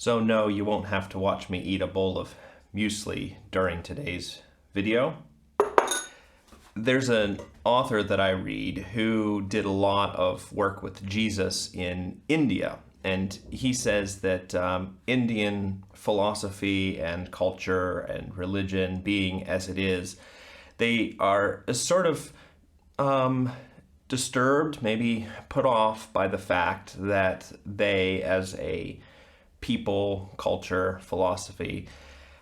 So no, you won't have to watch me eat a bowl of muesli during today's video. There's an author that I read who did a lot of work with Jesus in India, and he says that Indian philosophy and culture and religion, being as it is, they are sort of disturbed, maybe put off by the fact that they, as a people, culture, philosophy,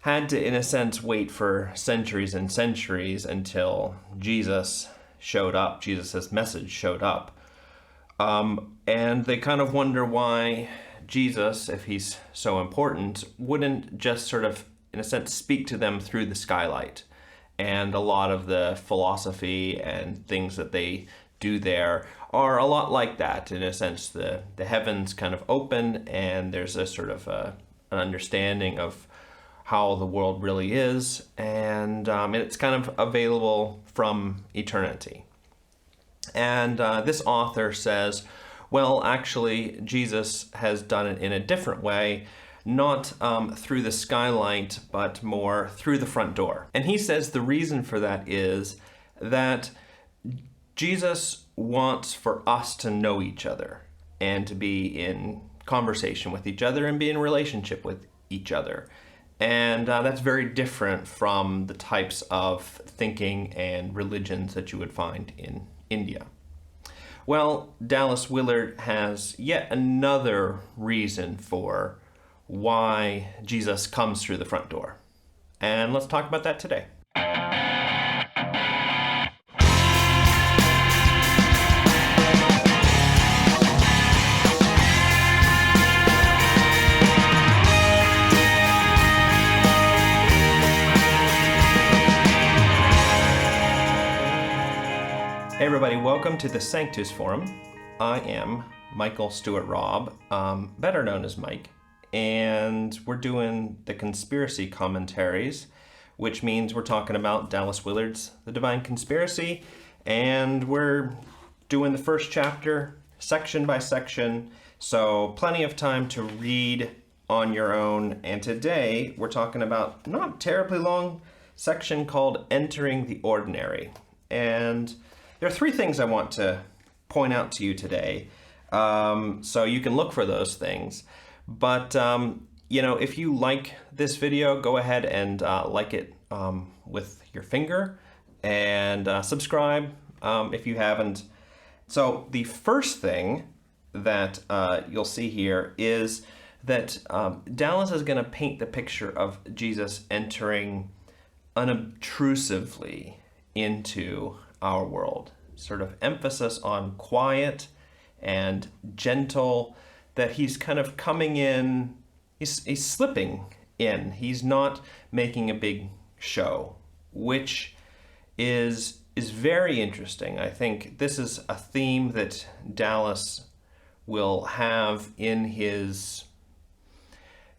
had to, in a sense, wait for centuries and centuries until Jesus showed up, Jesus' message showed up. And they kind of wonder why Jesus, if he's so important, wouldn't just sort of, in a sense, speak to them through the skylight. And a lot of the philosophy and things that they do there are a lot like that. In a sense, the heavens kind of open and there's a sort of an understanding of how the world really is, and it's kind of available from eternity. And this author says, well, actually, Jesus has done it in a different way, not through the skylight, but more through the front door. And he says the reason for that is that Jesus wants for us to know each other and to be in conversation with each other and be in relationship with each other. And that's very different from the types of thinking and religions that you would find in India. Well, Dallas Willard has yet another reason for why Jesus comes through the front door. And let's talk about that today. Hey everybody, welcome to the Sanctus Forum. I am Michael Stewart Robb, better known as Mike, and we're doing the conspiracy commentaries, which means we're talking about Dallas Willard's The Divine Conspiracy, and we're doing the first chapter section by section, so plenty of time to read on your own. And today we're talking about not a terribly long section called Entering the Ordinary. And there are three things I want to point out to you today, so you can look for those things. But, if you like this video, go ahead and like it with your finger and subscribe if you haven't. So the first thing that you'll see here is that Dallas is going to paint the picture of Jesus entering unobtrusively into our world. Sort of emphasis on quiet and gentle, that he's kind of coming in, he's slipping in. He's not making a big show, which is very interesting. I think this is a theme that Dallas will have in his,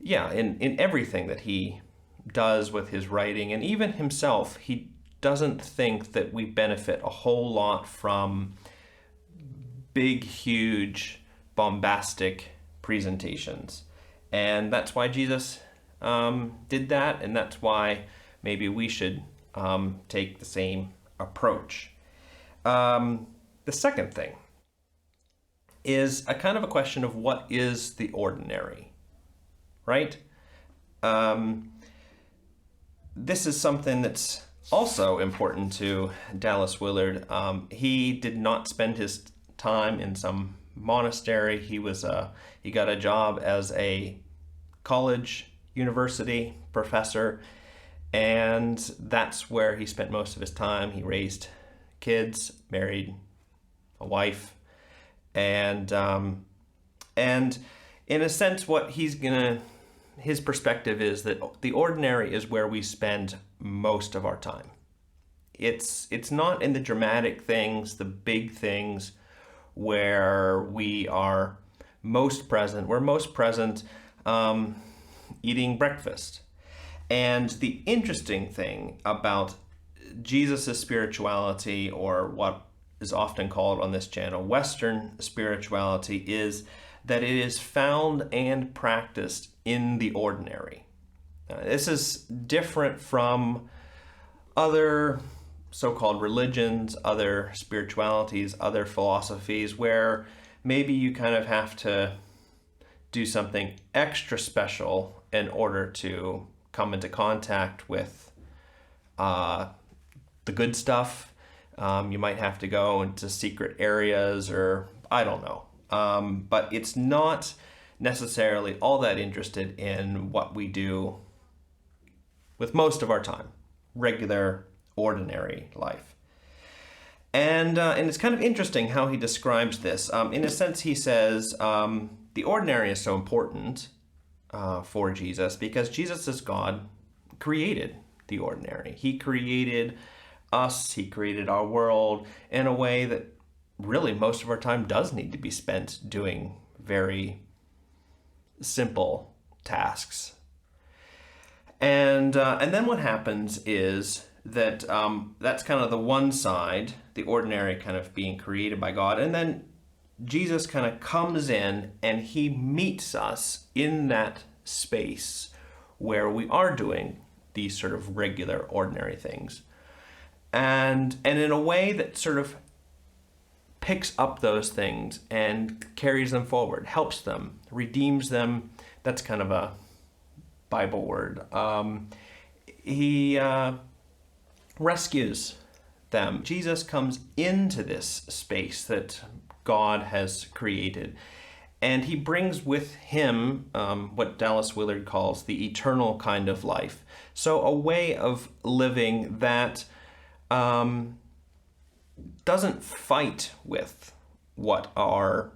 in everything that he does with his writing, and even himself. He doesn't think that we benefit a whole lot from big, huge, bombastic presentations. And that's why Jesus did that, and that's why maybe we should take the same approach. The second thing is a kind of a question of what is the ordinary, right? This is something that's also important to Dallas Willard. He did not spend his time in some monastery. He got a job as a university professor, and that's where he spent most of his time. He raised kids, married a wife, and in a sense, what his perspective is that the ordinary is where we spend most of our time. It's not in the dramatic things, the big things, where we are most present. We're most present eating breakfast. And the interesting thing about Jesus' spirituality, or what is often called on this channel Western spirituality, is that it is found and practiced in the ordinary. This is different from other so-called religions, other spiritualities, other philosophies, where maybe you kind of have to do something extra special in order to come into contact with the good stuff. You might have to go into secret areas, or I don't know. But it's not necessarily all that interested in what we do with most of our time, regular, ordinary life. And it's kind of interesting how he describes this. In a sense, he says the ordinary is so important for Jesus because Jesus, as God, created the ordinary. He created us, he created our world in a way that really most of our time does need to be spent doing very simple tasks. And then what happens is that that's kind of the one side, the ordinary kind of being created by God. And then Jesus kind of comes in and he meets us in that space where we are doing these sort of regular, ordinary things. And in a way that sort of picks up those things and carries them forward, helps them, redeems them. That's kind of a Bible word. He rescues them. Jesus comes into this space that God has created, and he brings with him what Dallas Willard calls the eternal kind of life. So a way of living that doesn't fight with what our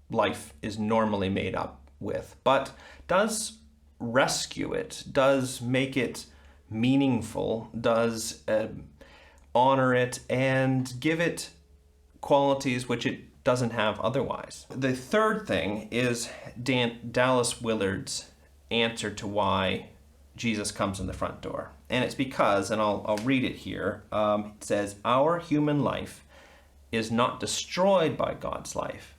life is normally made up with, but does rescue it, does make it meaningful, does honor it, and give it qualities which it doesn't have otherwise. The third thing is Dallas Willard's answer to why Jesus comes in the front door. And it's because, and I'll read it here, it says, our human life is not destroyed by God's life,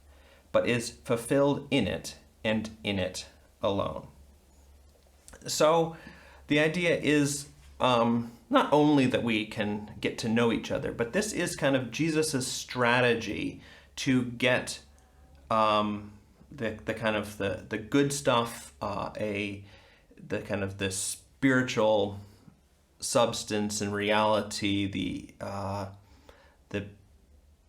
but is fulfilled in it and in it alone. So the idea is not only that we can get to know each other, but this is kind of Jesus's strategy to get the kind of the good stuff, the kind of the spiritual substance and reality, the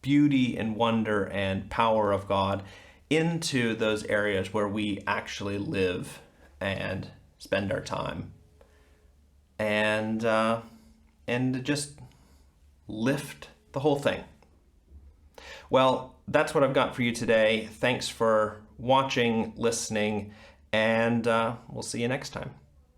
beauty and wonder and power of God into those areas where we actually live and spend our time, and just lift the whole thing. Well, that's what I've got for you today. Thanks for watching, listening, and we'll see you next time.